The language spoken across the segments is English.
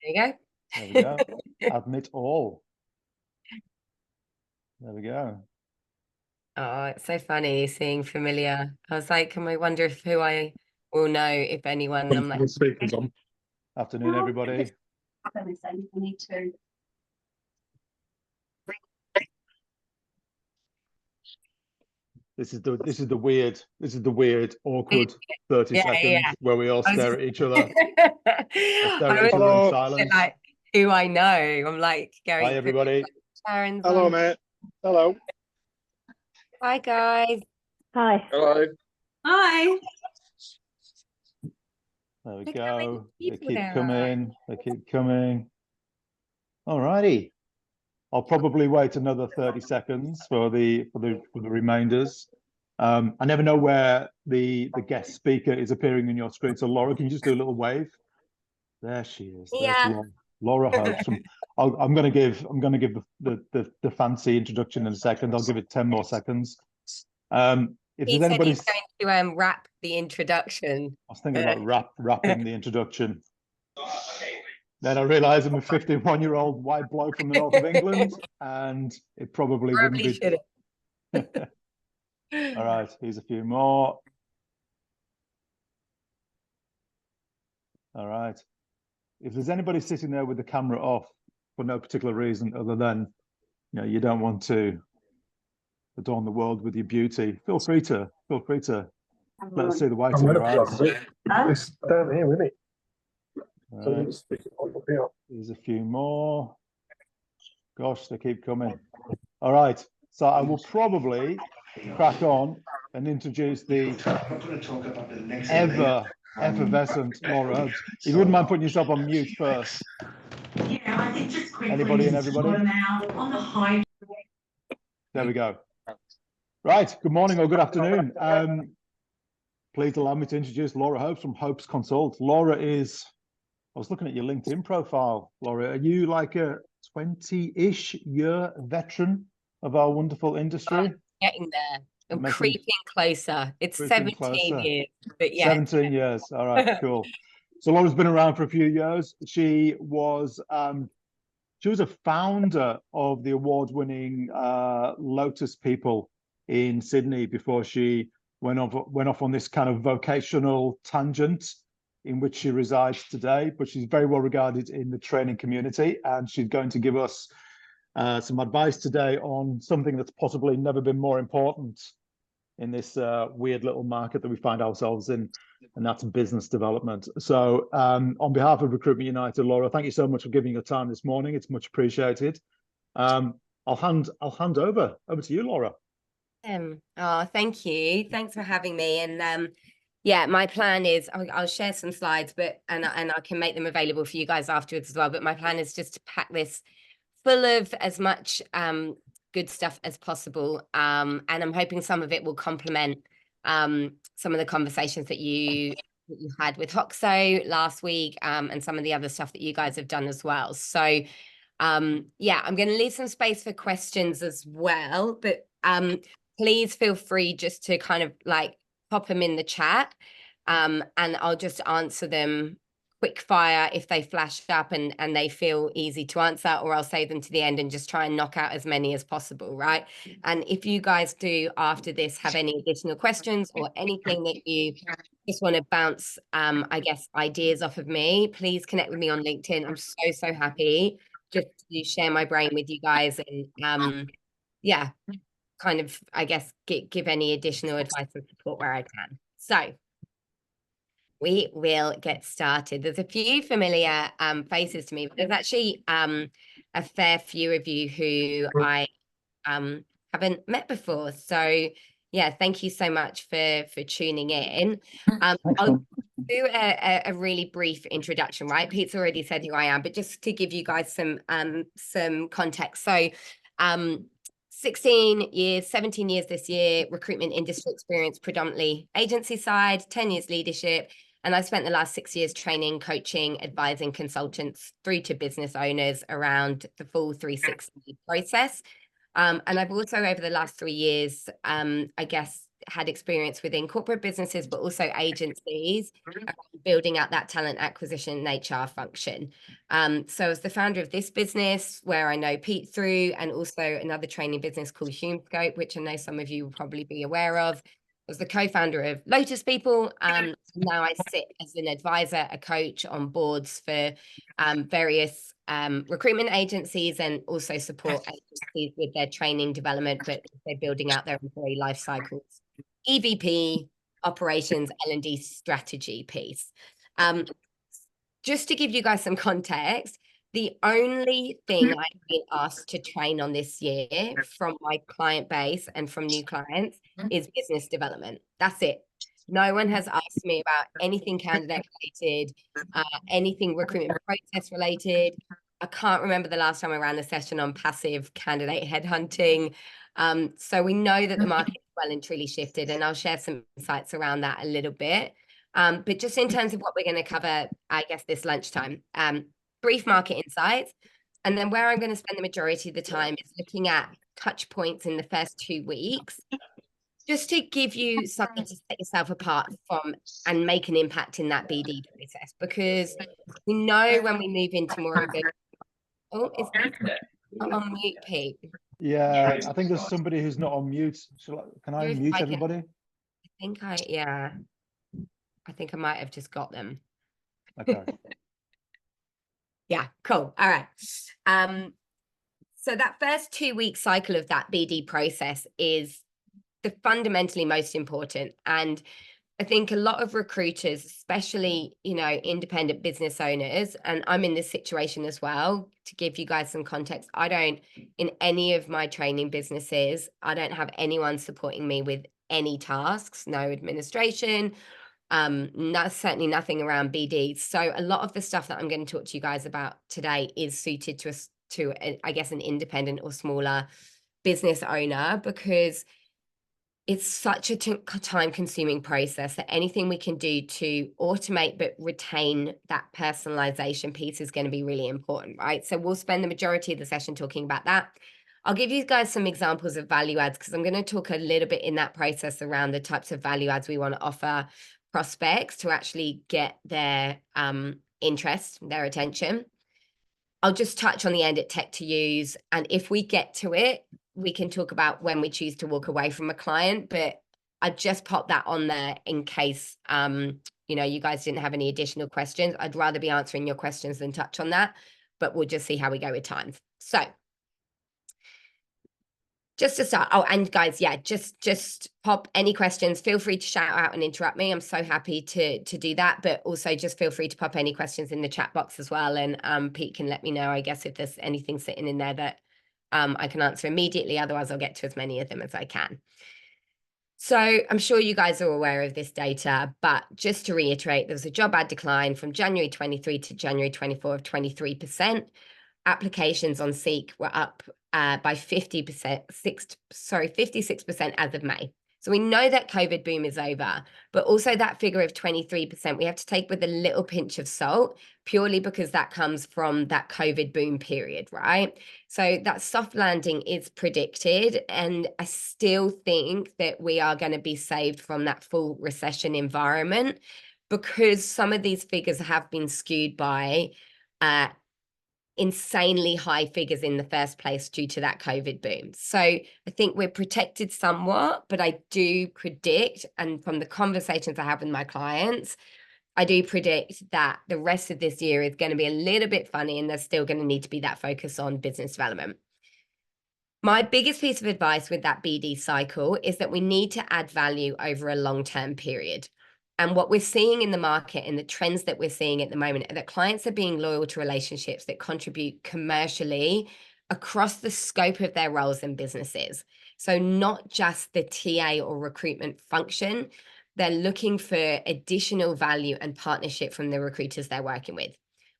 There you go. There we go. Admit all. There we go. Oh, it's so funny seeing familiar. I was like, I wonder if who I will know, if anyone. I'm like, Speakers on. Afternoon, everybody. This is the weird, awkward 30 seconds where we all stare at each other. Stare at each other in silence. Like who I know. I'm like going. Hi, everybody. Sharon's Hello, on. mate. Hello. Hi, guys. Hi. Hello. Hi. There we Look go. how many They people keep there coming. They keep coming. All righty. I'll probably wait another 30 seconds for the remainders. I never know where the guest speaker is appearing on your screen. So Laura, can you just do a little wave? There she is. There's Yeah. Laura Hopes. I'm going to give the fancy introduction in a second. I'll give it 10 more seconds. If He there's said anybody, he's going to wrap the introduction. I was thinking about wrapping the introduction. Then I realised I'm a 51-year-old white bloke from the north of England, and it probably wouldn't be. Should All right, here's a few more. All right. If there's anybody sitting there with the camera off for no particular reason other than, you don't want to adorn the world with your beauty, feel free to let us see the whites of your eyes. It's down here, isn't it? Right. There's a few more. Gosh, they keep coming. All right. So I will probably crack on and introduce the effervescent Laura Hopes. If you wouldn't mind putting yourself on mute first. Yeah, I think just quickly. Anybody and everybody? On the high. There we go. Right. Good morning or good afternoon. Please allow me to introduce Laura Hopes from Hopes Consult. Laura is, I was looking at your LinkedIn profile, Laura. Are you like a 20-ish year veteran of our wonderful industry? Getting there. I'm creeping closer. It's 17 years, but yeah. 17 years. All right, cool. So Laura's been around for a few years. She was a founder of the award-winning Lotus People in Sydney before she went off on this kind of vocational tangent in which she resides today. But she's very well regarded in the training community, and she's going to give us some advice today on something that's possibly never been more important in this weird little market that we find ourselves in, and that's business development. So on behalf of Recruitment United, Laura, thank you so much for giving your time this morning. It's much appreciated. I'll hand over to you, Laura. Oh, thank you. Thanks for having me. And yeah, my plan is I'll share some slides, and I can make them available for you guys afterwards as well. But my plan is just to pack this full of as much good stuff as possible, and I'm hoping some of it will complement some of the conversations that you had with Hoxo last week, and some of the other stuff that you guys have done as well. So yeah, I'm going to leave some space for questions as well, but please feel free just to kind of like pop them in the chat, and I'll just answer them quick fire if they flash up and they feel easy to answer, or I'll save them to the end and just try and knock out as many as possible, right? And if you guys do after this have any additional questions or anything that you just want to bounce, I guess, ideas off of me, please connect with me on LinkedIn. I'm so happy just to share my brain with you guys and yeah, kind of, I guess, give any additional advice and support where I can. So we will get started. There's a few familiar faces to me, but there's actually a fair few of you who I haven't met before. So yeah, thank you so much for tuning in. I'll do a really brief introduction, right? Pete's already said who I am, but just to give you guys some context. So 17 years this year, recruitment industry experience, predominantly agency side, 10 years leadership. And I've spent the last 6 years training, coaching, advising consultants through to business owners around the full 360 process. And I've also, over the last 3 years, I guess, had experience within corporate businesses, but also agencies, building out that talent acquisition and HR function. So as the founder of this business, where I know Pete through, and also another training business called HumeScope, which I know some of you will probably be aware of, was the co-founder of Lotus People. Now I sit as an advisor, a coach on boards for various recruitment agencies, and also support agencies with their training development, but they're building out their employee life cycles, EVP, operations, L&D strategy piece. Just to give you guys some context, the only thing I've been asked to train on this year from my client base and from new clients is business development. That's it. No one has asked me about anything candidate related, anything recruitment process related. I can't remember the last time I ran a session on passive candidate headhunting. So we know that the market is well and truly shifted, and I'll share some insights around that a little bit. But just in terms of what we're going to cover, I guess, this lunchtime, brief market insights. And then where I'm going to spend the majority of the time is looking at touch points in the first 2 weeks, just to give you something to set yourself apart from and make an impact in that BD process. Because we know when we move into more of a, oh, is Pete on mute, Pete? Yeah, I think there's somebody who's not on mute. Can I mute everybody? I think I might have just got them. Okay. Yeah, cool. All right. So that first 2 week cycle of that BD process is the fundamentally most important. And I think a lot of recruiters, especially, independent business owners, and I'm in this situation as well, to give you guys some context, in any of my training businesses, I don't have anyone supporting me with any tasks, no administration, certainly nothing around BD. So a lot of the stuff that I'm going to talk to you guys about today is suited to I guess, an independent or smaller business owner, because it's such a time-consuming process that anything we can do to automate but retain that personalization piece is going to be really important, right? So we'll spend the majority of the session talking about that. I'll give you guys some examples of value adds, because I'm going to talk a little bit in that process around the types of value adds we want to offer prospects to actually get their interest, their attention. I'll just touch on the end at tech to use. And if we get to it, we can talk about when we choose to walk away from a client, but I just popped that on there in case, you guys didn't have any additional questions. I'd rather be answering your questions than touch on that, but we'll just see how we go with time. So just to start, and guys, yeah, just pop any questions. Feel free to shout out and interrupt me. I'm so happy to do that, but also just feel free to pop any questions in the chat box as well. And Pete can let me know, I guess, if there's anything sitting in there that I can answer immediately. Otherwise, I'll get to as many of them as I can. So I'm sure you guys are aware of this data, but just to reiterate, there was a job ad decline from January 23 to January 24 of 23%. Applications on Seek were up by 56% as of May. So we know that COVID boom is over, but also that figure of 23% we have to take with a little pinch of salt, purely because that comes from that COVID boom period, right? So that soft landing is predicted, and I still think that we are going to be saved from that full recession environment, because some of these figures have been skewed by insanely high figures in the first place due to that COVID boom. So I think we're protected somewhat, but I do predict, and from the conversations I have with my clients, I do predict that the rest of this year is going to be a little bit funny, and there's still going to need to be that focus on business development. My biggest piece of advice with that BD cycle is that we need to add value over a long-term period. And what we're seeing in the market and the trends that we're seeing at the moment are that clients are being loyal to relationships that contribute commercially across the scope of their roles and businesses. So not just the TA or recruitment function, they're looking for additional value and partnership from the recruiters they're working with,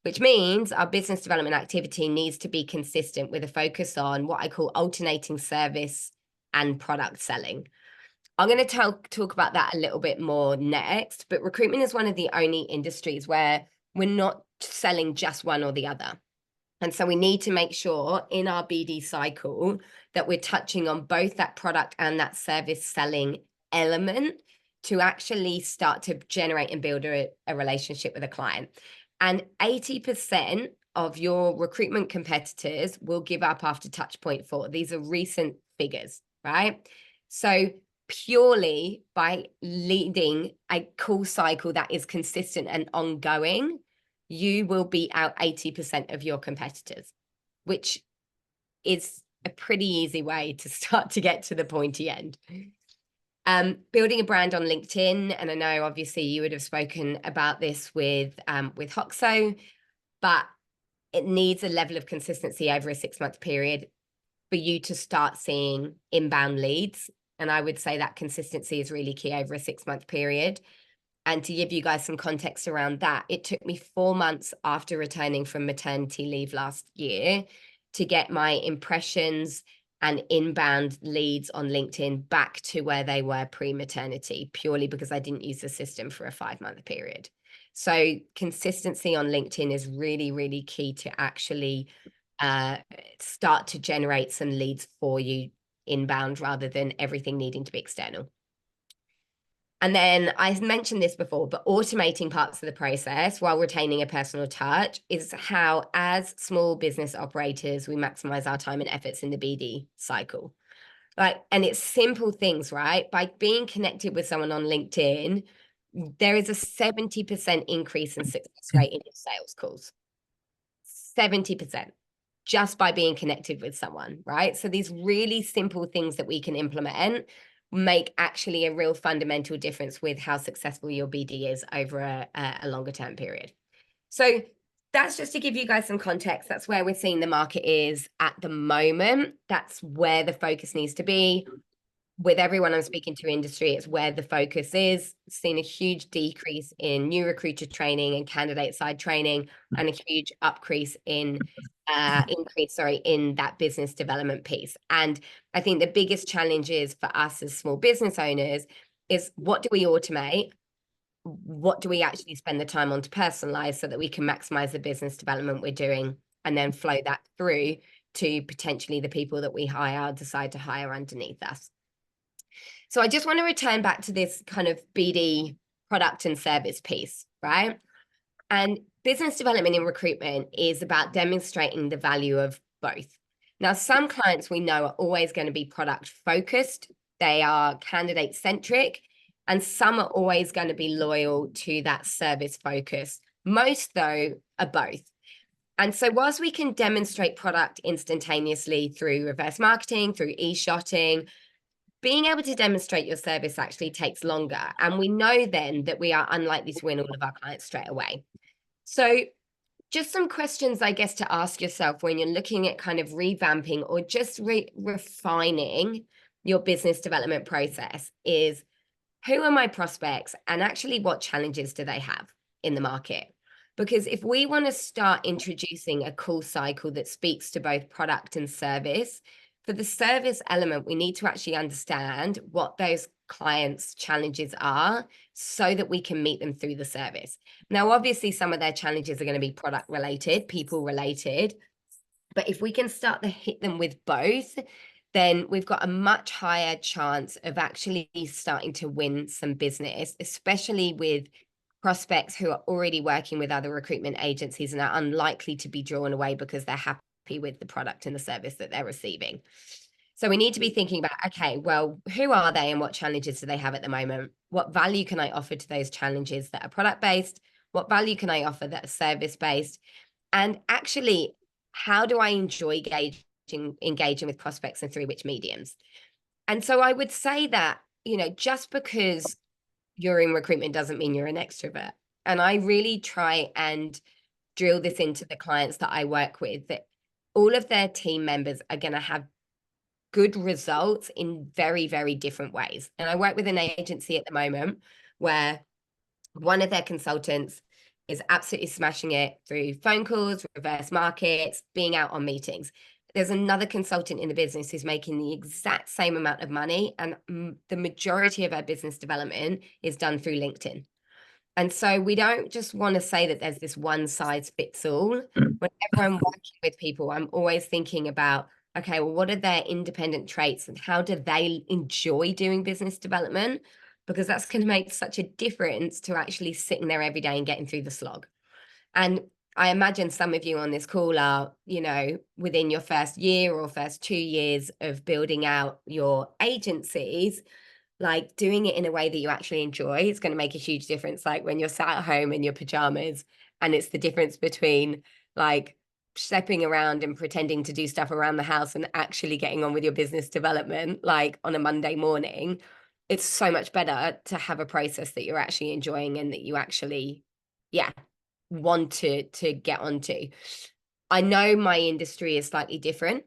which means our business development activity needs to be consistent with a focus on what I call alternating service and product selling. I'm going to talk about that a little bit more next, but recruitment is one of the only industries where we're not selling just one or the other. And so we need to make sure in our BD cycle that we're touching on both that product and that service selling element to actually start to generate and build a relationship with a client. And 80% of your recruitment competitors will give up after touch point 4. These are recent figures, right? So purely by leading a call cycle that is consistent and ongoing, you will beat out 80% of your competitors, which is a pretty easy way to start to get to the pointy end. Building a brand on LinkedIn, and I know obviously you would have spoken about this with Hoxo, but it needs a level of consistency over a 6-month period for you to start seeing inbound leads. And I would say that consistency is really key over a 6-month period. And to give you guys some context around that, it took me 4 months after returning from maternity leave last year to get my impressions and inbound leads on LinkedIn back to where they were pre-maternity, purely because I didn't use the system for a 5-month period. So consistency on LinkedIn is really, really key to actually start to generate some leads for you inbound rather than everything needing to be external. And then I mentioned this before, but automating parts of the process while retaining a personal touch is how, as small business operators, we maximize our time and efforts in the BD cycle. And it's simple things, right? By being connected with someone on LinkedIn, there is a 70% increase in success rate in your sales calls. 70%. Just by being connected with someone, right? So these really simple things that we can implement make actually a real fundamental difference with how successful your BD is over a longer term period. So that's just to give you guys some context. That's where we're seeing the market is at the moment. That's where the focus needs to be. With everyone I'm speaking to industry, it's where the focus is. Seen a huge decrease in new recruiter training and candidate side training, and a huge increase in that business development piece. And I think the biggest challenge is for us as small business owners is, what do we automate? What do we actually spend the time on to personalize so that we can maximize the business development we're doing, and then flow that through to potentially the people that we decide to hire underneath us. So I just want to return back to this kind of BD product and service piece, right? And business development in recruitment is about demonstrating the value of both. Now, some clients we know are always going to be product focused. They are candidate centric, and some are always going to be loyal to that service focus. Most, though, are both. And so whilst we can demonstrate product instantaneously through reverse marketing, through e-shotting, being able to demonstrate your service actually takes longer. And we know then that we are unlikely to win all of our clients straight away. So just some questions, I guess, to ask yourself when you're looking at kind of revamping or just refining your business development process is, who are my prospects, and actually what challenges do they have in the market? Because if we want to start introducing a call cycle that speaks to both product and service, for the service element, we need to actually understand what those clients' challenges are so that we can meet them through the service. Now, obviously, some of their challenges are going to be product related, people related, but if we can start to hit them with both, then we've got a much higher chance of actually starting to win some business, especially with prospects who are already working with other recruitment agencies and are unlikely to be drawn away because they're happy with the product and the service that they're receiving. So we need to be thinking about, okay, well, who are they and what challenges do they have at the moment? What value can I offer to those challenges that are product-based? What value can I offer that are service-based? And actually, how do I enjoy engaging with prospects and through which mediums? And so I would say that, just because you're in recruitment doesn't mean you're an extrovert. And I really try and drill this into the clients that I work with, that all of their team members are going to have good results in very, very different ways. And I work with an agency at the moment where one of their consultants is absolutely smashing it through phone calls, reverse markets, being out on meetings. There's another consultant in the business who's making the exact same amount of money, and the majority of our business development is done through LinkedIn. And so we don't just want to say that there's this one size fits all. Whenever I'm working with people, I'm always thinking about okay, well, what are their independent traits and how do they enjoy doing business development? Because that's going to make such a difference to actually sitting there every day and getting through the slog. And I imagine some of you on this call are, you know, within your first year or first 2 years of building out your agencies, like doing it in a way that you actually enjoy. It's going to make a huge difference. Like when you're sat at home in your pajamas, and it's the difference between like stepping around and pretending to do stuff around the house and actually getting on with your business development, like on a Monday morning. It's so much better to have a process that you're actually enjoying and that you actually, yeah, want to get onto. I know my industry is slightly different.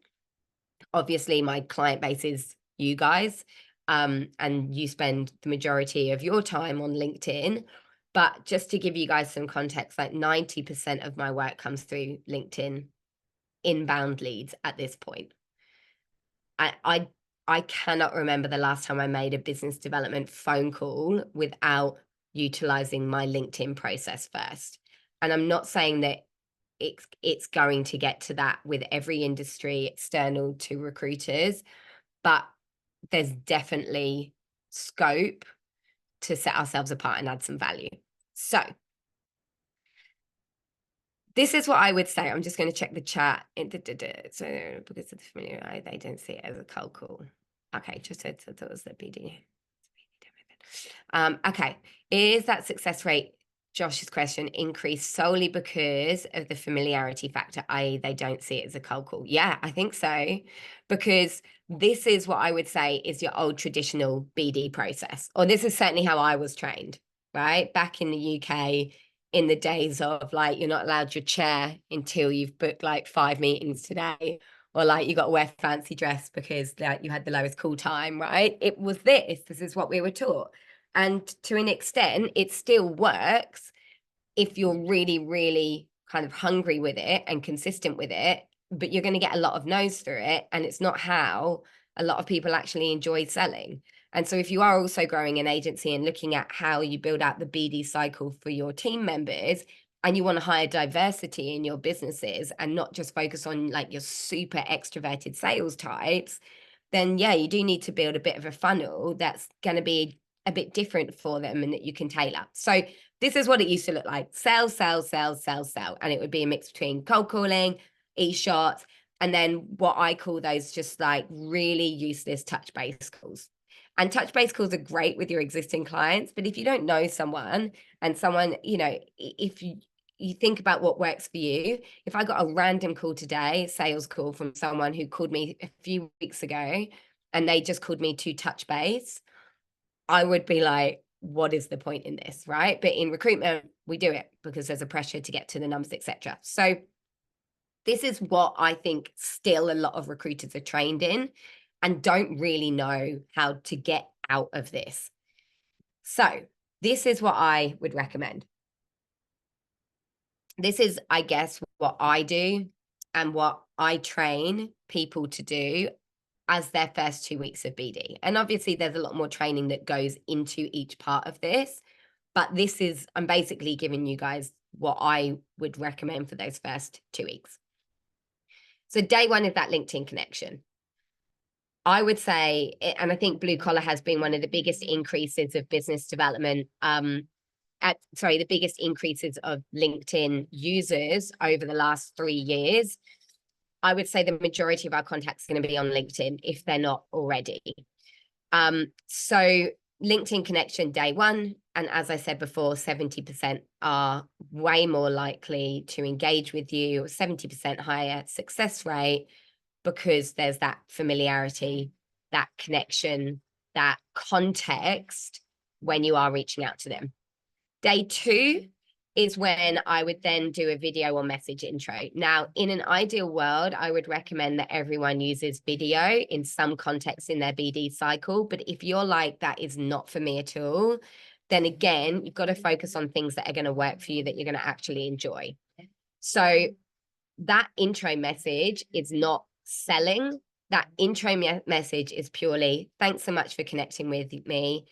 Obviously, my client base is you guys, and you spend the majority of your time on LinkedIn. But just to give you guys some context, like 90% of my work comes through LinkedIn inbound leads at this point. I cannot remember the last time I made a business development phone call without utilizing my LinkedIn process first. And I'm not saying that it's going to get to that with every industry external to recruiters, but there's definitely scope to set ourselves apart and add some value. So this is what I would say. I'm just going to check the chat. So because of the familiar, they don't see it as a cold call. Okay, just said that it was the BD. Okay, is that success rate, Josh's question, increased solely because of the familiarity factor, i.e. they don't see it as a cold call? Yeah, I think so, because this is what I would say is your old traditional BD process, or this is certainly how I was trained, right? Back in the UK, in the days of like, you're not allowed your chair until you've booked like 5 meetings today, or like you got to wear fancy dress because like you had the lowest call time, right? It was this is what we were taught. And to an extent, it still works if you're really, really kind of hungry with it and consistent with it, but you're going to get a lot of no's through it. And it's not how a lot of people actually enjoy selling. And so if you are also growing an agency and looking at how you build out the BD cycle for your team members, and you want to hire diversity in your businesses and not just focus on like your super extroverted sales types, then yeah, you do need to build a bit of a funnel that's going to be a bit different for them and that you can tailor. So this is what it used to look like: sell, sell, sell, sell, sell. And it would be a mix between cold calling, e-shots, and then what I call those just like really useless touch base calls. And touch base calls are great with your existing clients, but if you don't know someone and someone, you know, if you think about what works for you. If I got a random call today, sales call from someone who called me a few weeks ago and they just called me to touch base, I would be like, what is the point in this, right? But in recruitment, we do it because there's a pressure to get to the numbers, etc. So this is what I think still a lot of recruiters are trained in and don't really know how to get out of this. So this is what I would recommend. This is, I guess, what I do and what I train people to do as their first 2 weeks of BD. And obviously there's a lot more training that goes into each part of this, but this is, I'm basically giving you guys what I would recommend for those first 2 weeks. So day one is that LinkedIn connection. I would say, and I think blue collar has been one of the biggest increases of business development, the biggest increases of LinkedIn users over the last 3 years. I would say the majority of our contacts are going to be on LinkedIn if they're not already. So LinkedIn connection day one. And as I said before, 70% are way more likely to engage with you, 70% higher success rate, because there's that familiarity, that connection, that context when you are reaching out to them. Day two is when I would then do a video or message intro. Now, in an ideal world, I would recommend that everyone uses video in some context in their BD cycle. But if you're like, that is not for me at all, then again, you've got to focus on things that are going to work for you, that you're going to actually enjoy. So that intro message is not selling. That intro message is purely, thanks so much for connecting with me.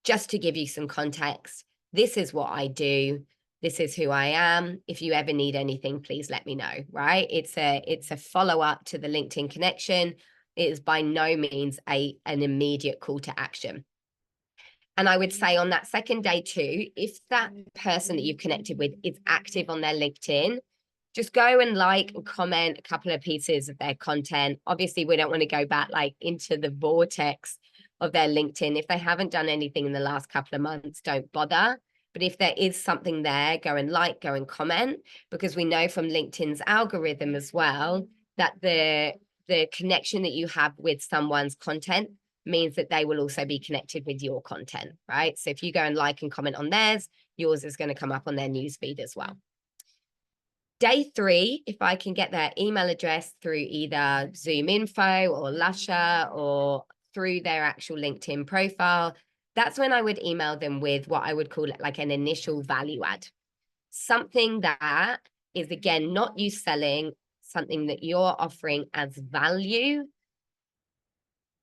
Just to give you some context, this is what I do. This is who I am. If you ever need anything, please let me know, right? It's a follow-up to the LinkedIn connection. It is by no means an immediate call to action. And I would say on that second day too, if that person that you've connected with is active on their LinkedIn, just go and like and comment a couple of pieces of their content. Obviously, we don't want to go back like into the vortex of their LinkedIn. If they haven't done anything in the last couple of months, don't bother. But if there is something there, go and like, go and comment, because we know from LinkedIn's algorithm as well that the connection that you have with someone's content means that they will also be connected with your content, right? So if you go and like and comment on theirs, yours is going to come up on their newsfeed as well. Day 3, if I can get their email address through either Zoom info or Lusher or through their actual LinkedIn profile, that's when I would email them with what I would call it like an initial value add. Something that is, again, not you selling, something that you're offering as value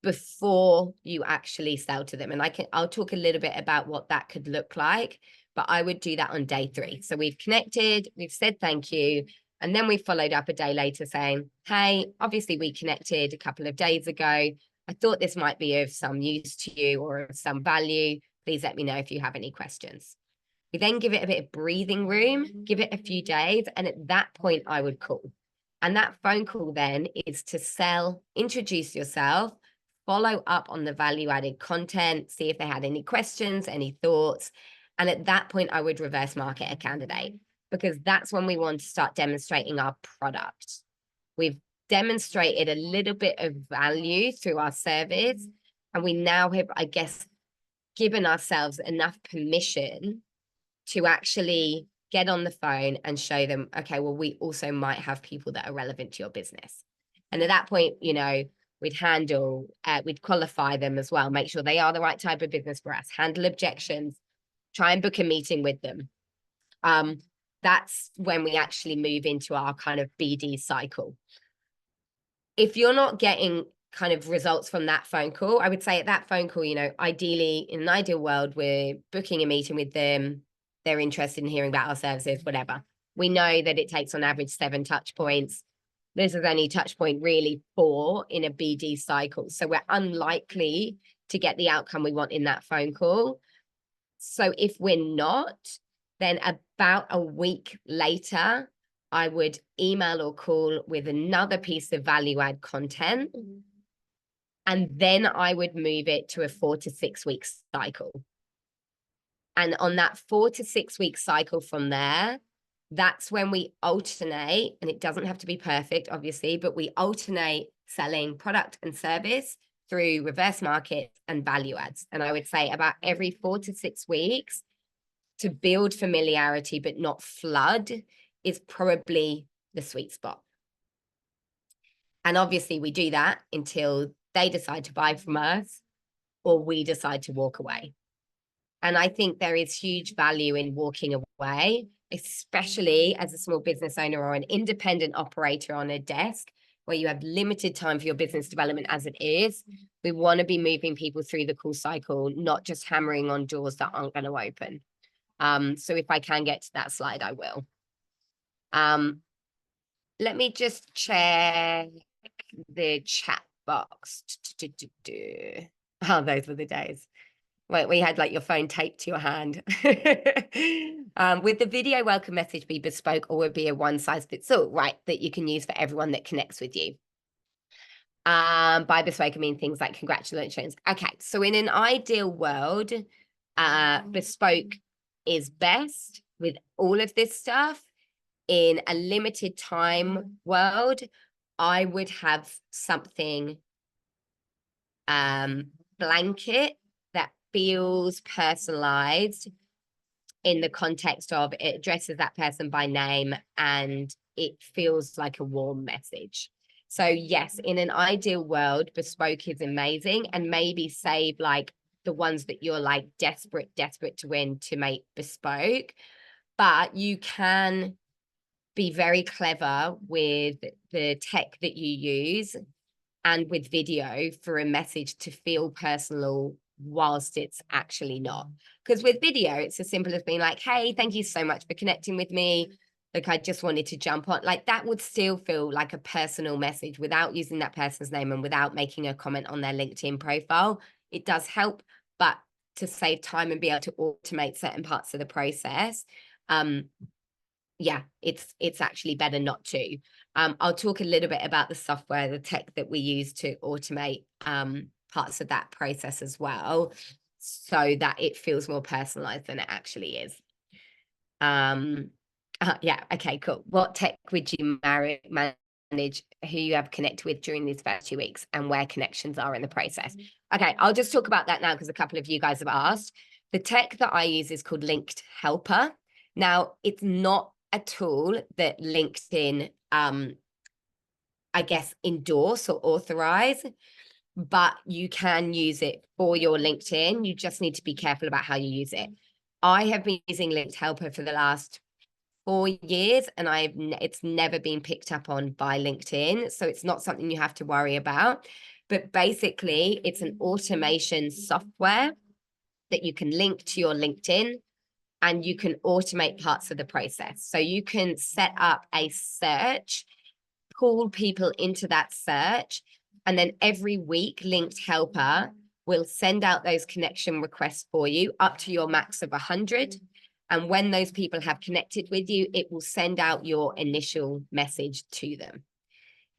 before you actually sell to them. And I'll talk a little bit about what that could look like, but I would do that on day 3. So we've connected, we've said thank you, and then we followed up a day later saying, hey, obviously we connected a couple of days ago. I thought this might be of some use to you or of some value. Please let me know if you have any questions. We then give it a bit of breathing room, give it a few days, and at that point I would call. And that phone call then is to sell, introduce yourself, follow up on the value-added content, see if they had any questions, any thoughts. And at that point, I would reverse market a candidate, because that's when we want to start demonstrating our product. We've demonstrated a little bit of value through our service, and we now have, I guess, given ourselves enough permission to actually get on the phone and show them, okay, well, we also might have people that are relevant to your business. And at that point, you know, we'd qualify them as well, make sure they are the right type of business for us, handle objections, try and book a meeting with them. That's when we actually move into our kind of BD cycle. If you're not getting kind of results from that phone call, I would say at that phone call, you know, ideally, in an ideal world, we're booking a meeting with them. They're interested in hearing about our services, whatever. We know that it takes on average 7 touch points. This is only touch point really 4 in a BD cycle. So we're unlikely to get the outcome we want in that phone call. So if we're not, then about a week later, I would email or call with another piece of value add content. And then I would move it to a 4 to 6 week cycle. And on that 4 to 6 week cycle from there, that's when we alternate, and it doesn't have to be perfect, obviously, but we alternate selling product and service through reverse market and value adds. And I would say about every 4 to 6 weeks to build familiarity, but not flood, is probably the sweet spot. And obviously we do that until they decide to buy from us or we decide to walk away. And I think there is huge value in walking away, especially as a small business owner or an independent operator on a desk where you have limited time for your business development as it is. We want to be moving people through the call cycle, not just hammering on doors that aren't going to open. So if I can get to that slide, I will. Let me just check the chat box. Oh, those were the days. Wait, we had like your phone taped to your hand. Would the video welcome message be bespoke or would it be a one-size-fits-all, right, that you can use for everyone that connects with you? By bespoke, I mean things like congratulations. Okay, so in an ideal world, bespoke is best with all of this stuff. In a limited time world, I would have something blanket that feels personalized in the context of it addresses that person by name and it feels like a warm message. So yes, in an ideal world, bespoke is amazing, and maybe save like the ones that you're like desperate to win to make bespoke. But you can be very clever with the tech that you use and with video for a message to feel personal whilst it's actually not. Because with video, it's as simple as being like, hey, thank you so much for connecting with me. Like, I just wanted to jump on. Like, that would still feel like a personal message without using that person's name and without making a comment on their LinkedIn profile. It does help, but to save time and be able to automate certain parts of the process, yeah, it's actually better not to. I'll talk a little bit about the software, the tech that we use to automate parts of that process as well, so that it feels more personalized than it actually is. Yeah, okay, cool. What tech would you manage who you have connected with during these first 2 weeks and where connections are in the process? Okay, I'll just talk about that now because a couple of you guys have asked. The tech that I use is called Linked Helper. Now, it's not a tool that LinkedIn, I guess, endorse or authorize, but you can use it for your LinkedIn. You just need to be careful about how you use it. I have been using Linked Helper for the last 4 years, and it's never been picked up on by LinkedIn, so it's not something you have to worry about. But basically, it's an automation software that you can link to your LinkedIn, and you can automate parts of the process. So you can set up a search, pull people into that search, and then every week Linked Helper will send out those connection requests for you up to your max of 100. And when those people have connected with you, it will send out your initial message to them.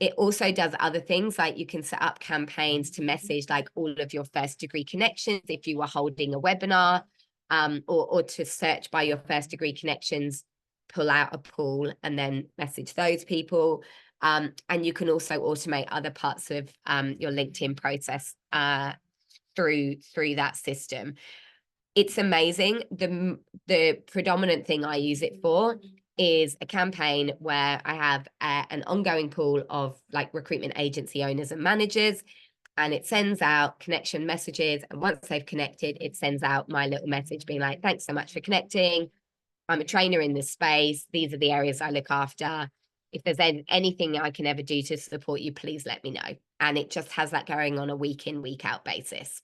It also does other things, like you can set up campaigns to message like all of your first degree connections if you were holding a webinar, or to search by your first degree connections, pull out a pool and then message those people. And you can also automate other parts of your LinkedIn process through that system. It's amazing. The predominant thing I use it for is a campaign where I have an ongoing pool of like recruitment agency owners and managers, and it sends out connection messages. And once they've connected, it sends out my little message being like, thanks so much for connecting. I'm a trainer in this space. These are the areas I look after. If there's anything I can ever do to support you, please let me know. And it just has that going on a week in, week out basis.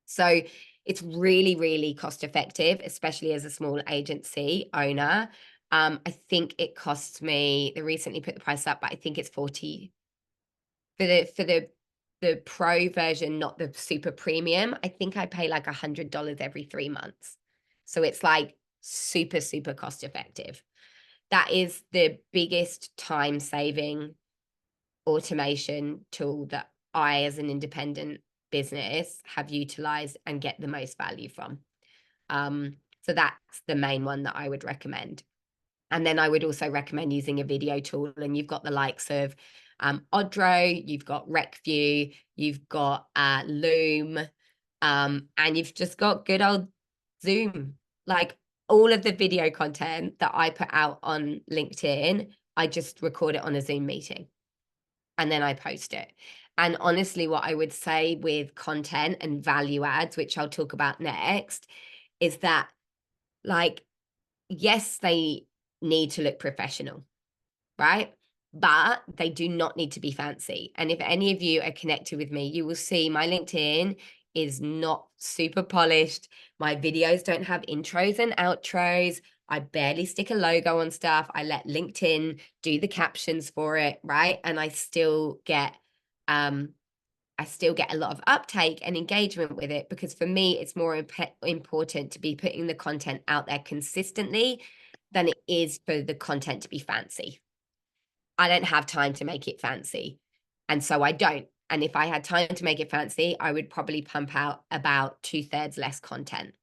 So it's really, really cost effective, especially as a small agency owner. I think it costs me, they recently put the price up, but I think it's 40 for the pro version, not the super premium. I think I pay like $100 every 3 months. So it's like super, super cost effective. That is the biggest time saving automation tool that I, as an independent business, have utilized and get the most value from. So that's the main one that I would recommend. And then I would also recommend using a video tool, and you've got the likes of Odro, you've got RecView, you've got Loom, and you've just got good old Zoom. Like, all of the video content that I put out on LinkedIn, I just record it on a Zoom meeting and then I post it. And honestly, what I would say with content and value adds, which I'll talk about next, is that, like, yes, they need to look professional, right? But they do not need to be fancy. And if any of you are connected with me, you will see my LinkedIn is not super polished. My videos don't have intros and outros. I barely stick a logo on stuff. I let LinkedIn do the captions for it, right? And I still get a lot of uptake and engagement with it, because for me, it's more important to be putting the content out there consistently than it is for the content to be fancy. I don't have time to make it fancy, and so I don't. And if I had time to make it fancy, I would probably pump out about 2/3 less content.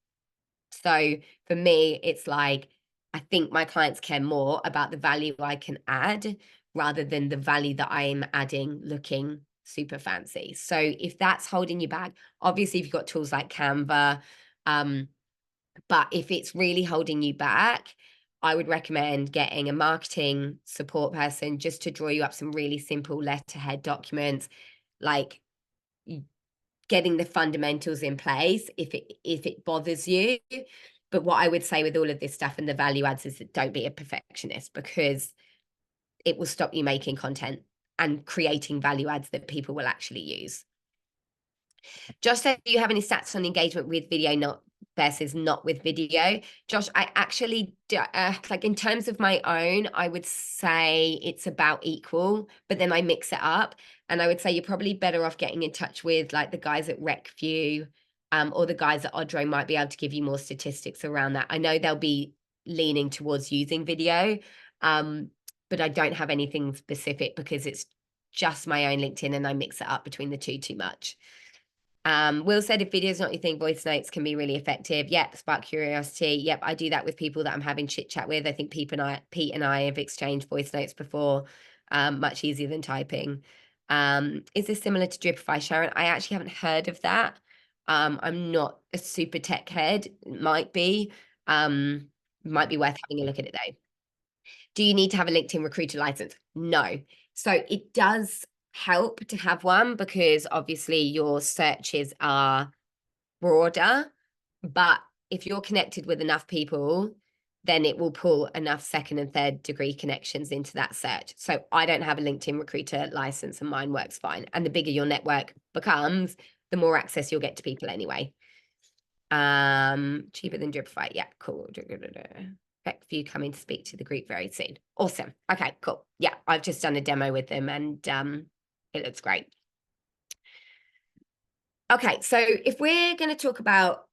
So for me, it's like, I think my clients care more about the value I can add rather than the value that I'm adding looking super fancy. So if that's holding you back, obviously you've got tools like Canva, but if it's really holding you back, I would recommend getting a marketing support person just to draw you up some really simple letterhead documents, like getting the fundamentals in place if it bothers you. But what I would say with all of this stuff and the value adds is that don't be a perfectionist, because it will stop you making content and creating value adds that people will actually use. Josh said, do you have any stats on engagement with video not versus not with video? Josh, I actually do, like in terms of my own, I would say it's about equal, but then I mix it up. And I would say you're probably better off getting in touch with like the guys at RecView, or the guys at Odro might be able to give you more statistics around that. I know they'll be leaning towards using video, but I don't have anything specific because it's just my own LinkedIn and I mix it up between the two too much. Will said, if video is not your thing, voice notes can be really effective. Yep, spark curiosity. Yep, I do that with people that I'm having chit chat with. I think Pete and I have exchanged voice notes before, much easier than typing. Is this similar to Dripify, Sharon? I actually haven't heard of that. I'm not a super tech head. It might be. Might be worth having a look at it though. Do you need to have a LinkedIn recruiter license? No. So it does help to have one because obviously your searches are broader, but if you're connected with enough people, then it will pull enough second and third degree connections into that search. So I don't have a LinkedIn recruiter license and mine works fine. And the bigger your network becomes, the more access you'll get to people anyway. Cheaper than Dripify. Yeah, cool. Expect you coming to speak to the group very soon. Awesome. Okay, cool. Yeah, I've just done a demo with them and it looks great. Okay, so if we're going to talk about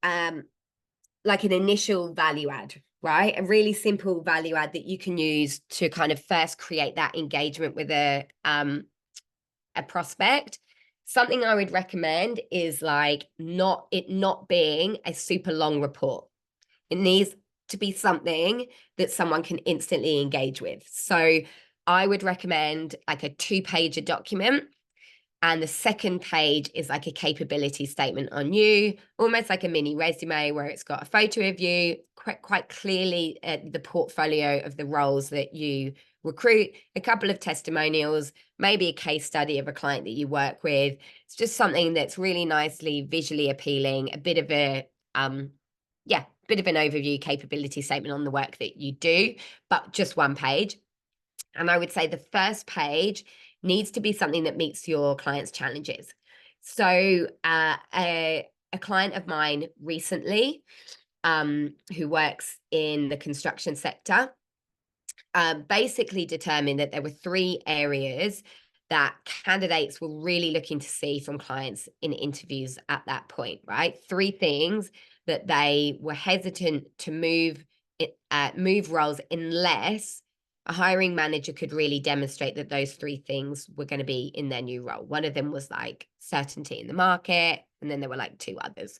like an initial value add, right? A really simple value add that you can use to kind of first create that engagement with a prospect. Something I would recommend is like not being a super long report. It needs to be something that someone can instantly engage with. So I would recommend like a 2-page document. And the second page is like a capability statement on you, almost like a mini resume where it's got a photo of you, quite clearly the portfolio of the roles that you recruit, a couple of testimonials, maybe a case study of a client that you work with. It's just something that's really nicely visually appealing, a bit of a, bit of an overview capability statement on the work that you do, but just one page. And I would say the first page needs to be something that meets your client's challenges. So a client of mine recently who works in the construction sector basically determined that there were 3 areas that candidates were really looking to see from clients in interviews at that point, right? 3 things that they were hesitant to move roles unless a hiring manager could really demonstrate that those 3 things were going to be in their new role. One of them was like certainty in the market, and then there were like 2 others.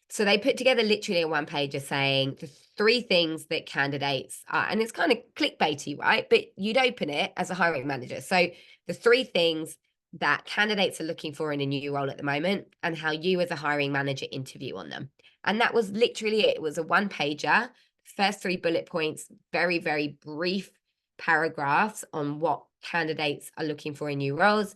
So they put together literally a 1-pager saying the 3 things that candidates are, and it's kind of clickbaity, right? But you'd open it as a hiring manager. So the 3 things that candidates are looking for in a new role at the moment and how you as a hiring manager interview on them. And that was literally it. It was a 1-pager, first 3 bullet points, very, very brief paragraphs on what candidates are looking for in new roles.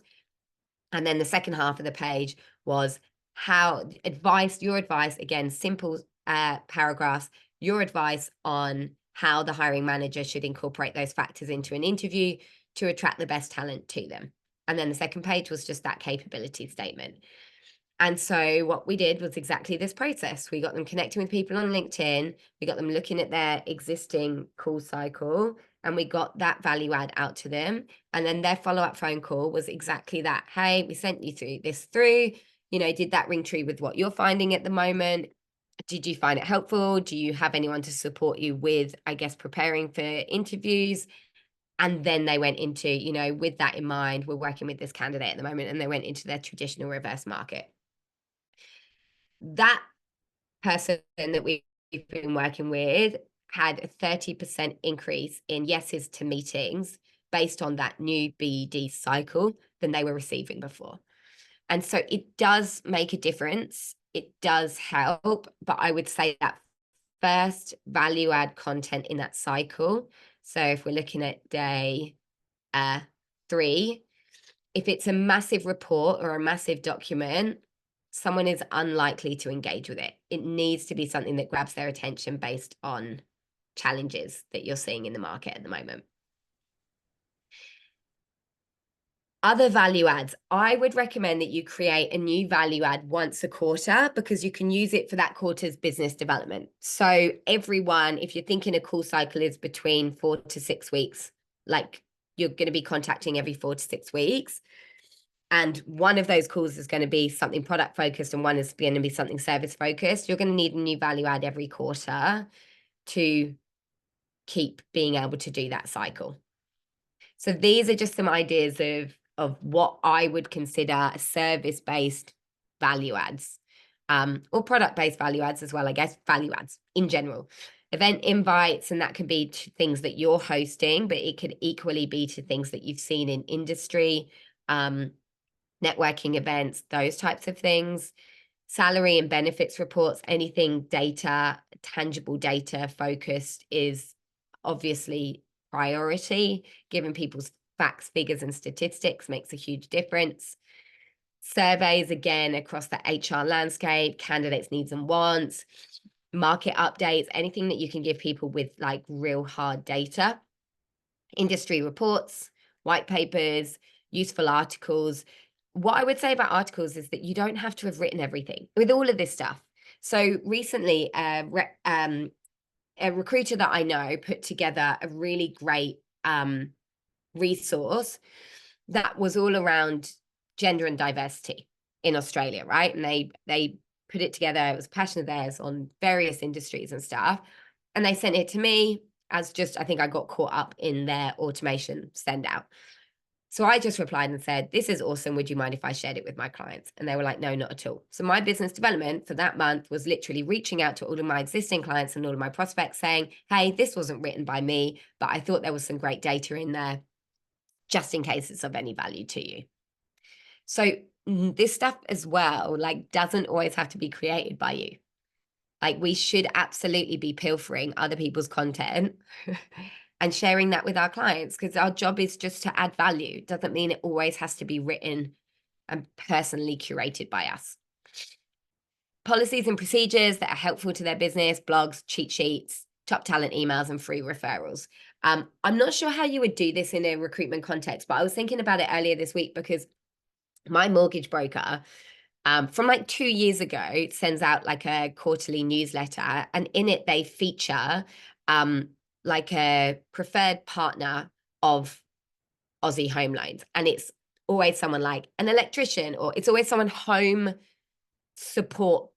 And then the second half of the page was your advice, again, simple paragraphs, your advice on how the hiring manager should incorporate those factors into an interview to attract the best talent to them. And then the second page was just that capability statement. And so what we did was exactly this process. We got them connecting with people on LinkedIn. We got them looking at their existing call cycle, and we got that value add out to them. And then their follow-up phone call was exactly that. Hey, we sent you through, did that ring true with what you're finding at the moment? Did you find it helpful? Do you have anyone to support you with, I guess, preparing for interviews? And then they went into, with that in mind, we're working with this candidate at the moment, and they went into their traditional reverse market. That person that we've been working with had a 30% increase in yeses to meetings based on that new BD cycle than they were receiving before. And so it does make a difference. It does help, but I would say that first value add content in that cycle. So if we're looking at day 3, if it's a massive report or a massive document, someone is unlikely to engage with it. It needs to be something that grabs their attention based on challenges that you're seeing in the market at the moment. Other value adds, I would recommend that you create a new value add once a quarter because you can use it for that quarter's business development. So everyone, if you're thinking a call cycle is between 4 to 6 weeks, like you're going to be contacting every 4 to 6 weeks. And one of those calls is going to be something product focused and one is going to be something service focused. You're going to need a new value add every quarter to keep being able to do that cycle. So these are just some ideas of what I would consider service-based value adds, or product-based value adds as well, I guess, value adds in general. Event invites, and that could be to things that you're hosting, but it could equally be to things that you've seen in industry, networking events, those types of things. Salary and benefits reports, anything data, tangible data focused is obviously priority. Given people's facts, figures, and statistics makes a huge difference. Surveys, again, across the HR landscape, candidates' needs and wants, market updates, anything that you can give people with like real hard data. Industry reports, white papers, useful articles. What I would say about articles is that you don't have to have written everything with all of this stuff. So recently, a recruiter that I know put together a really great resource that was all around gender and diversity in Australia, right? And they put it together. It was a passion of theirs on various industries and stuff. And they sent it to me as just, I think I got caught up in their automation send out. So I just replied and said, this is awesome. Would you mind if I shared it with my clients? And they were like, no, not at all. So my business development for that month was literally reaching out to all of my existing clients and all of my prospects saying, hey, this wasn't written by me, but I thought there was some great data in there just in case it's of any value to you. So this stuff as well, like doesn't always have to be created by you. Like we should absolutely be pilfering other people's content and sharing that with our clients because our job is just to add value. It doesn't mean it always has to be written and personally curated by us. Policies and procedures that are helpful to their business, blogs, cheat sheets, top talent emails, and free referrals. I'm not sure how you would do this in a recruitment context, but I was thinking about it earlier this week because my mortgage broker, from like 2 years ago, sends out like a quarterly newsletter, and in it they feature like a preferred partner of Aussie Home Loans, and it's always someone like an electrician, or it's always someone home support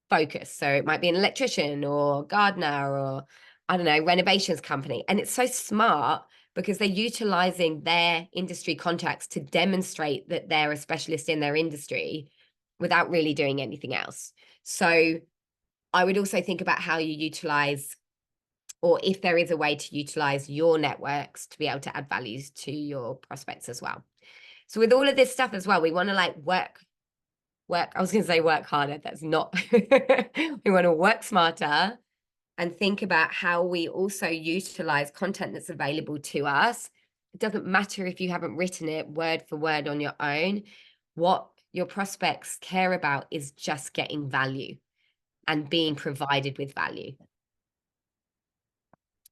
focused. So it might be an electrician or gardener or I don't know, renovations company, and it's so smart because they're utilizing their industry contacts to demonstrate that they're a specialist in their industry without really doing anything else. So I would also think about how you utilize, or if there is a way to utilize your networks to be able to add values to your prospects as well. So with all of this stuff as well, we want to like work, I was going to say work harder. That's not, we want to work smarter and think about how we also utilize content that's available to us. It doesn't matter if you haven't written it word for word on your own. What your prospects care about is just getting value and being provided with value.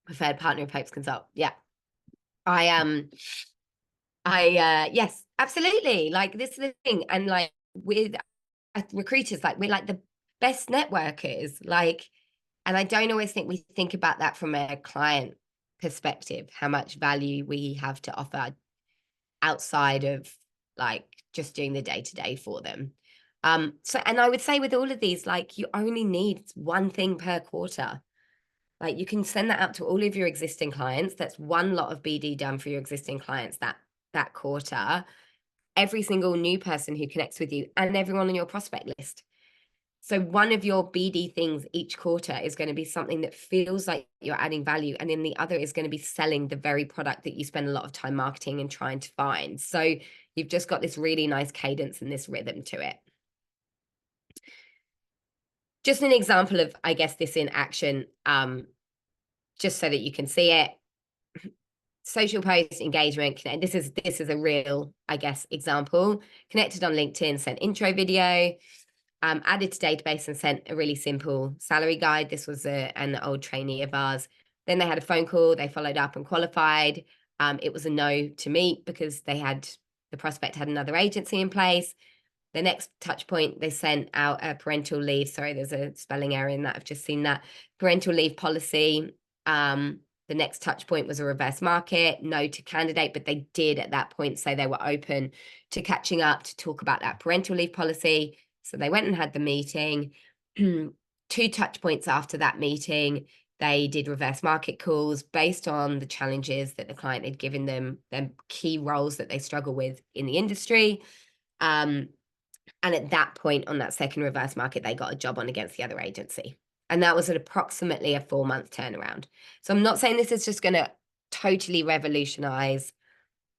Preferred partner of Hopes Consult. Yeah. Yes, absolutely. Like this is the thing. And like with recruiters, like we're like the best networkers, like, and I don't always think we think about that from a client perspective, how much value we have to offer outside of like just doing the day-to-day for them. So, and I would say with all of these, like you only need one thing per quarter. Like you can send that out to all of your existing clients. That's one lot of BD done for your existing clients that quarter. Every single new person who connects with you and everyone on your prospect list. So one of your BD things each quarter is going to be something that feels like you're adding value. And then the other is going to be selling the very product that you spend a lot of time marketing and trying to find. So you've just got this really nice cadence and this rhythm to it. Just an example of, I guess, this in action, just so that you can see it. Social post engagement. This is a real, I guess, example. Connected on LinkedIn, sent intro video. Added to database and sent a really simple salary guide. This was an old trainee of ours. Then they had a phone call. They followed up and qualified. It was a no to meet because they had the prospect had another agency in place. The next touch point, they sent out a parental leave. Sorry, there's a spelling error in that. I've just seen that. Parental leave policy. The next touch point was a reverse market, no to candidate, but they did at that point say they were open to catching up to talk about that parental leave policy. So they went and had the meeting. 2 touch points after that meeting, they did reverse market calls based on the challenges that the client had given them key roles that they struggle with in the industry. And at that point on that second reverse market, they got a job on against the other agency. And that was at approximately a 4-month turnaround. So I'm not saying this is just going to totally revolutionize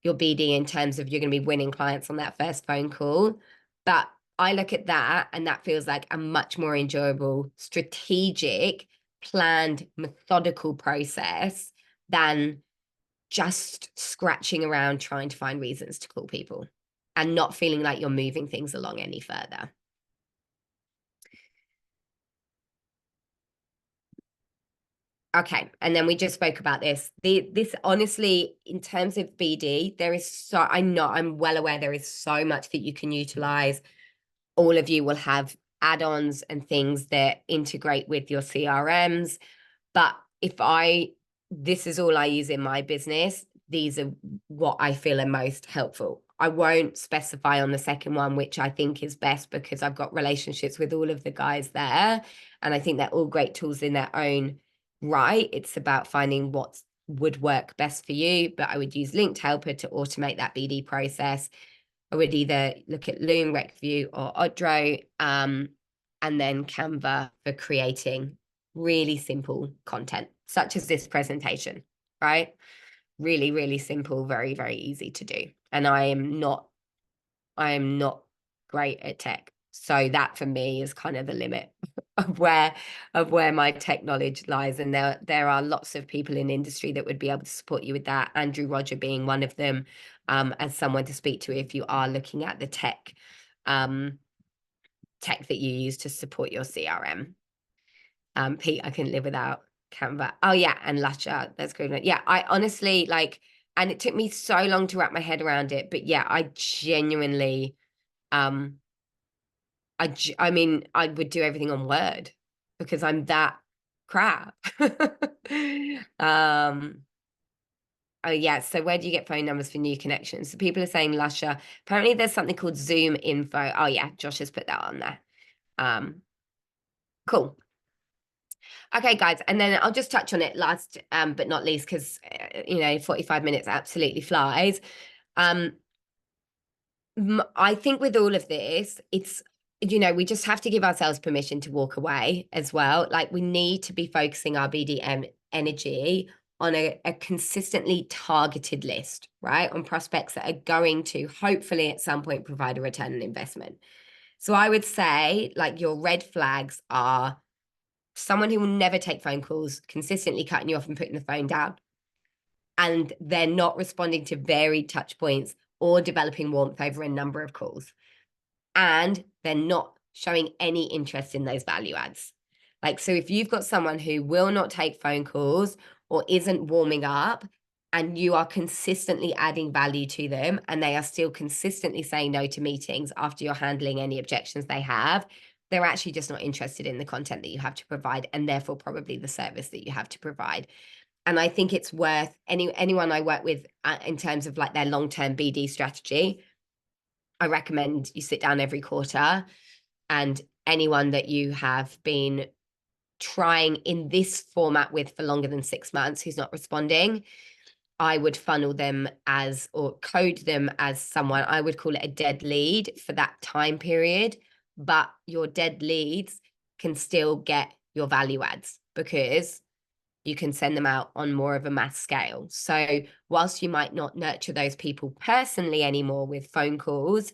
your BD in terms of you're going to be winning clients on that first phone call. But I look at that and that feels like a much more enjoyable, strategic, planned, methodical process than just scratching around trying to find reasons to call people and not feeling like you're moving things along any further. Okay, and then we just spoke about this. This honestly, in terms of BD, there is so, I'm well aware there is so much that you can utilize. All of you will have add-ons and things that integrate with your CRMs. But this is all I use in my business. These are what I feel are most helpful. I won't specify on the second one, which I think is best because I've got relationships with all of the guys there. And I think they're all great tools in their own right. It's about finding what would work best for you. But I would use Linked Helper to automate that BD process. I would either look at Loom, RecView, or Odro, and then Canva for creating really simple content, such as this presentation, right? Really, really simple, very, very easy to do. And I am not great at tech. So that for me is kind of the limit of where my tech knowledge lies. And there are lots of people in industry that would be able to support you with that. Andrew Roger being one of them, as someone to speak to if you are looking at the tech that you use to support your CRM. Pete, I can live without Canva. Oh yeah, and Lusher, that's good. Yeah, I honestly and it took me so long to wrap my head around it, but yeah, I genuinely, I mean, I would do everything on Word because I'm that crap. Oh yeah, so where do you get phone numbers for new connections? So people are saying Lusher. Apparently there's something called Zoom Info. Oh yeah, Josh has put that on there. Cool. Okay, guys, and then I'll just touch on it last, but not least, because 45 minutes absolutely flies. I think with all of this, it's we just have to give ourselves permission to walk away as well. Like we need to be focusing our BDM energy on a consistently targeted list, right? On prospects that are going to hopefully at some point provide a return on investment. So I would say like your red flags are someone who will never take phone calls, consistently cutting you off and putting the phone down. And they're not responding to varied touch points or developing warmth over a number of calls. And they're not showing any interest in those value adds. Like, so if you've got someone who will not take phone calls or isn't warming up, and you are consistently adding value to them, and they are still consistently saying no to meetings after you're handling any objections they have, they're actually just not interested in the content that you have to provide, and therefore probably the service that you have to provide. And I think it's worth anyone I work with in terms of like their long-term BD strategy, I recommend you sit down every quarter, and anyone that you have been trying in this format with for longer than 6 months who's not responding, I would funnel them or code them as someone, I would call it a dead lead for that time period. But your dead leads can still get your value adds because you can send them out on more of a mass scale. So whilst you might not nurture those people personally anymore with phone calls,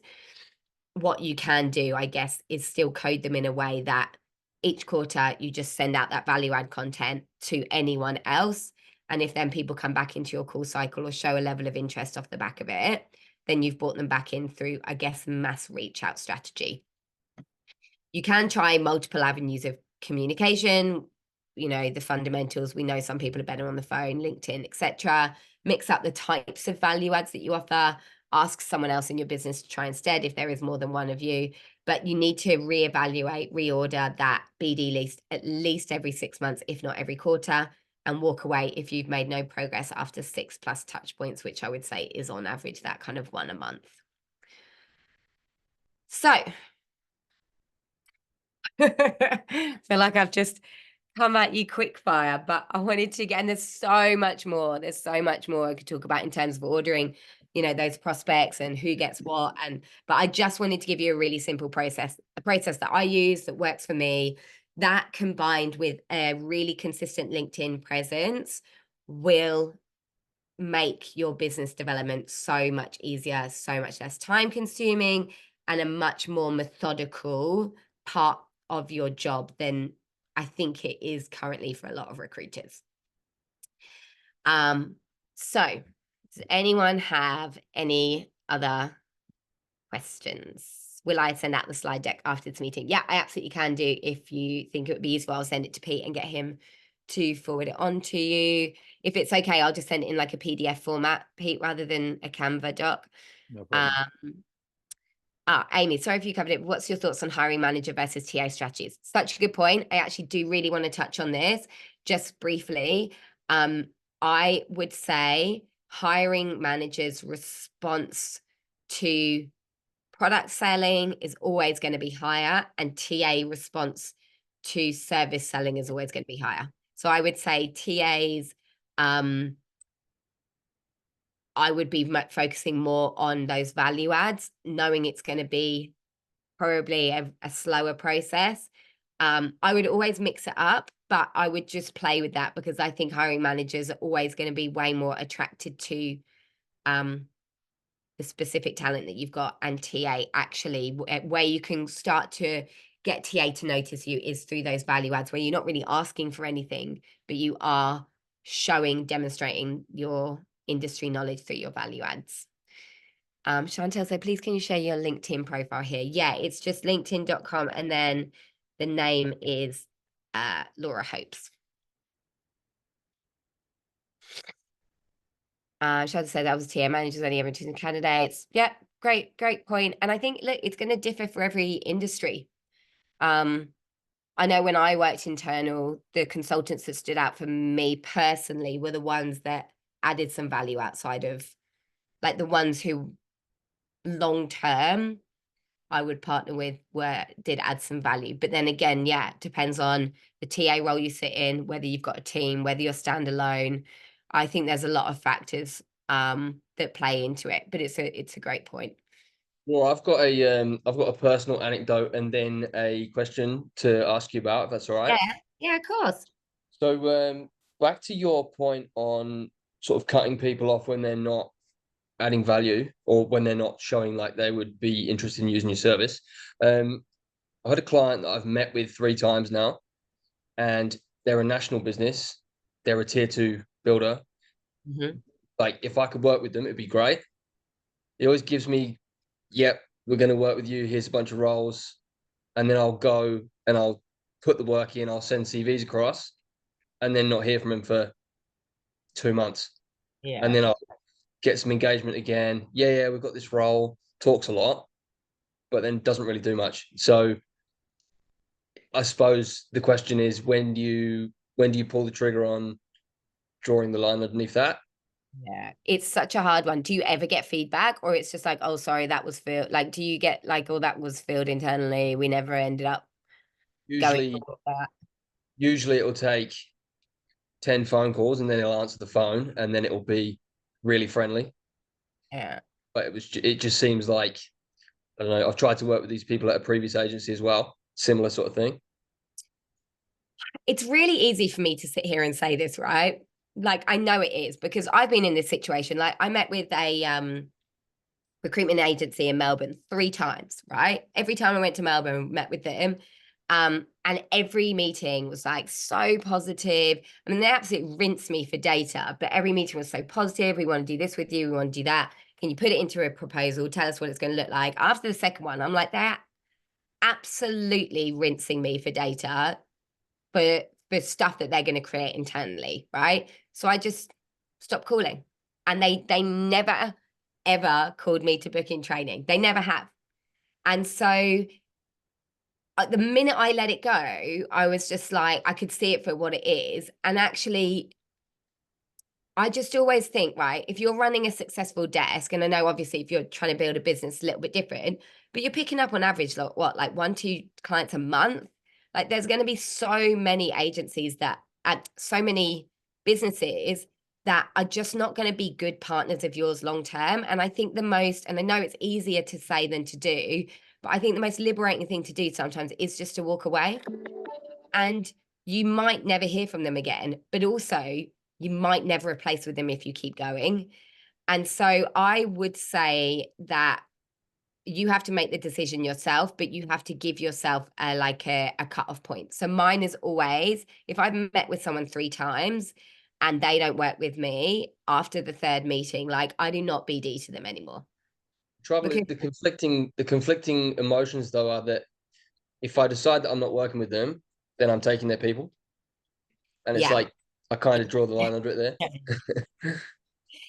what you can do, I guess, is still code them in a way that each quarter you just send out that value add content to anyone else. And if then people come back into your call cycle or show a level of interest off the back of it, then you've brought them back in through, I guess, mass reach out strategy. You can try multiple avenues of communication, the fundamentals. We know some people are better on the phone, LinkedIn, etc. Mix up the types of value adds that you offer. ask someone else in your business to try instead if there is more than one of you. But you need to reevaluate, reorder that BD list at least every 6 months, if not every quarter, and walk away if you've made no progress after 6+ touch points, which I would say is on average that kind of 1 a month. So I feel like I've just come at you quick fire, but I wanted to get, and there's so much more. There's so much more I could talk about in terms of ordering, those prospects and who gets what. But I just wanted to give you a really simple process, a process that I use that works for me, that combined with a really consistent LinkedIn presence will make your business development so much easier, so much less time consuming, and a much more methodical part of your job than I think it is currently for a lot of recruiters. So does anyone have any other questions? Will I send out the slide deck after this meeting? Yeah, I absolutely can do. If you think it would be useful, I'll send it to Pete and get him to forward it on to you. If it's okay, I'll just send it in like a PDF format, Pete, rather than a Canva doc. No problem. Amy, sorry if you covered it. What's your thoughts on hiring manager versus TA strategies? Such a good point. I actually do really want to touch on this just briefly. I would say hiring managers' response to product selling is always going to be higher, and TA response to service selling is always going to be higher. So I would say TAs, I would be focusing more on those value adds, knowing it's going to be probably a slower process. I would always mix it up, but I would just play with that because I think hiring managers are always going to be way more attracted to the specific talent that you've got, and TA actually where you can start to get TA to notice you is through those value adds where you're not really asking for anything, but you are demonstrating your industry knowledge through your value adds. Chantel said, please can you share your LinkedIn profile here? Yeah, it's just linkedin.com and then the name is Laura Hopes. Chantel said that was TA managers only ever choosing candidates. Yeah, great point. And I think, look, it's going to differ for every industry. I know when I worked internal, the consultants that stood out for me personally were the ones that added some value outside of, like, the ones who long term I would partner with did add some value. But then again, yeah, it depends on the TA role you sit in, whether you've got a team, whether you're standalone. I think there's a lot of factors that play into it, but it's a great point. Well, I've got a personal anecdote and then a question to ask you about, if that's all right. Yeah, of course. So back to your point on sort of cutting people off when they're not adding value or when they're not showing like they would be interested in using your service. I had a client that I've met with 3 times now, and they're a national business. They're a tier 2 builder. Mm-hmm. Like, if I could work with them, it'd be great. It always gives me, yep, we're going to work with you. Here's a bunch of roles. And then I'll go and I'll put the work in. I'll send CVs across and then not hear from him for 2 months. Yeah. And then I'll get some engagement again. Yeah, we've got this role, talks a lot, but then doesn't really do much. So I suppose the question is, when do you pull the trigger on drawing the line underneath that? Yeah, it's such a hard one. Do you ever get feedback, or it's just like, oh, sorry, that was filled? Like, do you get like, oh, that was filled internally, we never ended up going for that? Usually it'll take 10 phone calls and then he'll answer the phone and then it will be really friendly. Yeah. But it just seems like, I don't know, I've tried to work with these people at a previous agency as well, similar sort of thing. It's really easy for me to sit here and say this, right? Like, I know it is because I've been in this situation. Like, I met with a recruitment agency in Melbourne 3 times, right? Every time I went to Melbourne, met with them. And every meeting was like so positive. I mean, they absolutely rinsed me for data, but every meeting was so positive. We want to do this with you. We want to do that. Can you put it into a proposal? Tell us what it's going to look like. After the second one, I'm like, they're absolutely rinsing me for data for stuff that they're going to create internally, right? So I just stopped calling. And they never ever called me to book in training. They never have. And so the minute I let it go, I was just like, I could see it for what it is. And actually, I just always think, right, if you're running a successful desk, and I know obviously if you're trying to build a business a little bit different, but you're picking up on average, like what, like 1-2 clients a month? Like there's going to be so many agencies that, so many businesses that are just not going to be good partners of yours long term. And I think the most, and I know it's easier to say than to do, but I think the most liberating thing to do sometimes is just to walk away. And you might never hear from them again, but also you might never replace with them if you keep going. And so I would say that you have to make the decision yourself, but you have to give yourself a cutoff point. So mine is always, if I've met with someone 3 times and they don't work with me after the 3rd meeting, like I do not BD to them anymore. Trouble is the conflicting emotions though are that if I decide that I'm not working with them, then I'm taking their people. And it's like I kind of draw the line under it there.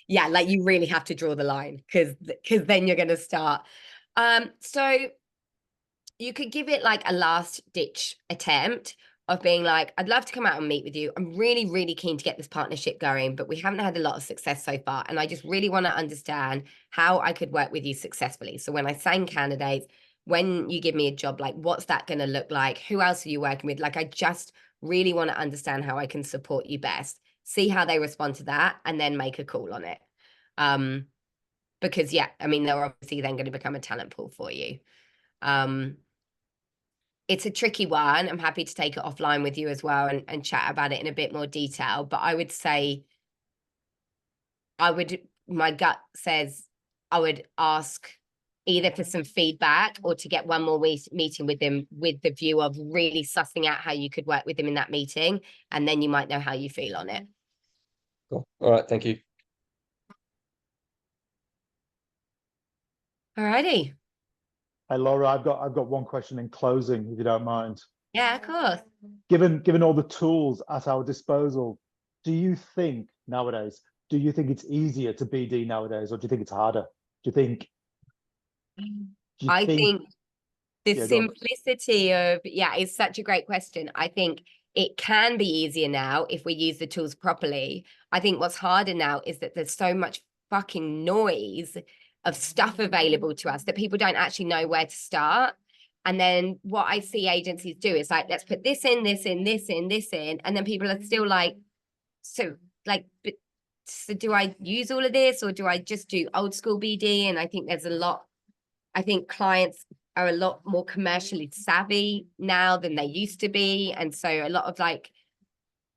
Yeah, like you really have to draw the line because then you're going to start. So you could give it like a last ditch attempt of being like, I'd love to come out and meet with you. I'm really, really keen to get this partnership going, but we haven't had a lot of success so far. And I just really want to understand how I could work with you successfully. So when I sign candidates, when you give me a job, like what's that going to look like? Who else are you working with? Like, I just really want to understand how I can support you best, see how they respond to that, and then make a call on it. Because yeah, I mean, they're obviously then going to become a talent pool for you. It's a tricky one. I'm happy to take it offline with you as well and chat about it in a bit more detail. But I would say my gut says I would ask either for some feedback or to get one more meeting with them with the view of really sussing out how you could work with them in that meeting. And then you might know how you feel on it. Cool. All right. Thank you. All righty. Hey Laura, I've got one question in closing, if you don't mind. Yeah, of course. Given all the tools at our disposal, do you think it's easier to BD nowadays, or do you think it's harder? Do you think? I think the simplicity of, it's such a great question. I think it can be easier now if we use the tools properly. I think what's harder now is that there's so much fucking noise of stuff available to us that people don't actually know where to start. And then what I see agencies do is like, let's put this in, this in, this in, this in. And then people are still like, so do I use all of this or do I just do old school BD? And I think I think clients are a lot more commercially savvy now than they used to be. And so a lot of like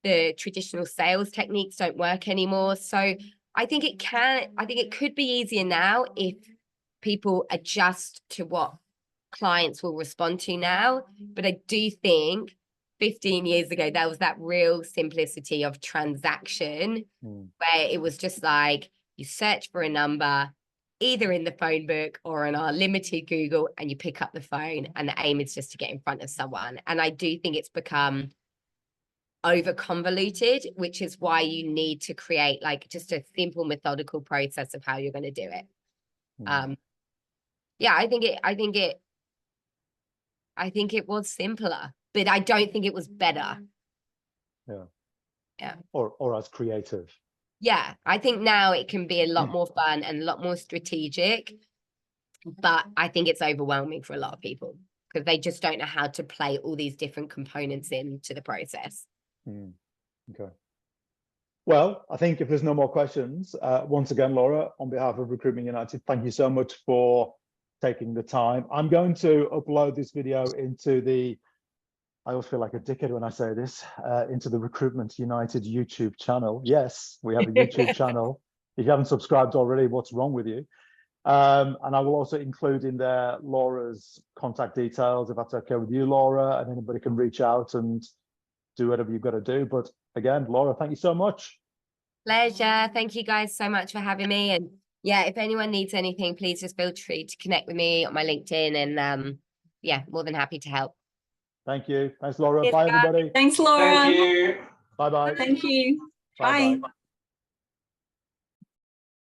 the traditional sales techniques don't work anymore. So I think it could be easier now if people adjust to what clients will respond to now. But I do think 15 years ago, there was that real simplicity of transaction where it was just like you search for a number, either in the phone book or in our limited Google, and you pick up the phone and the aim is just to get in front of someone. And I do think it's become over convoluted, which is why you need to create like just a simple methodical process of how you're going to do it. I think it was simpler, but I don't think it was better. Yeah. Or as creative. Yeah, I think now it can be a lot more fun and a lot more strategic, but I think it's overwhelming for a lot of people because they just don't know how to play all these different components into the process. Okay. Well, I think if there's no more questions, once again, Laura, on behalf of Recruitment United, thank you so much for taking the time. I'm going to upload this video into I always feel like a dickhead when I say this, into the Recruitment United YouTube channel. Yes, we have a YouTube channel. If you haven't subscribed already, what's wrong with you? And I will also include in there Laura's contact details, if that's okay with you, Laura, and anybody can reach out and do whatever you've got to do. But again, Laura, thank you so much. Pleasure. Thank you guys so much for having me. And yeah, if anyone needs anything, please just feel free to connect with me on my LinkedIn, and more than happy to help. Thank you. Thanks, Laura. Bye, everybody. Thanks, Laura. Thank you. Bye-bye. Thank you. Bye-bye. Bye.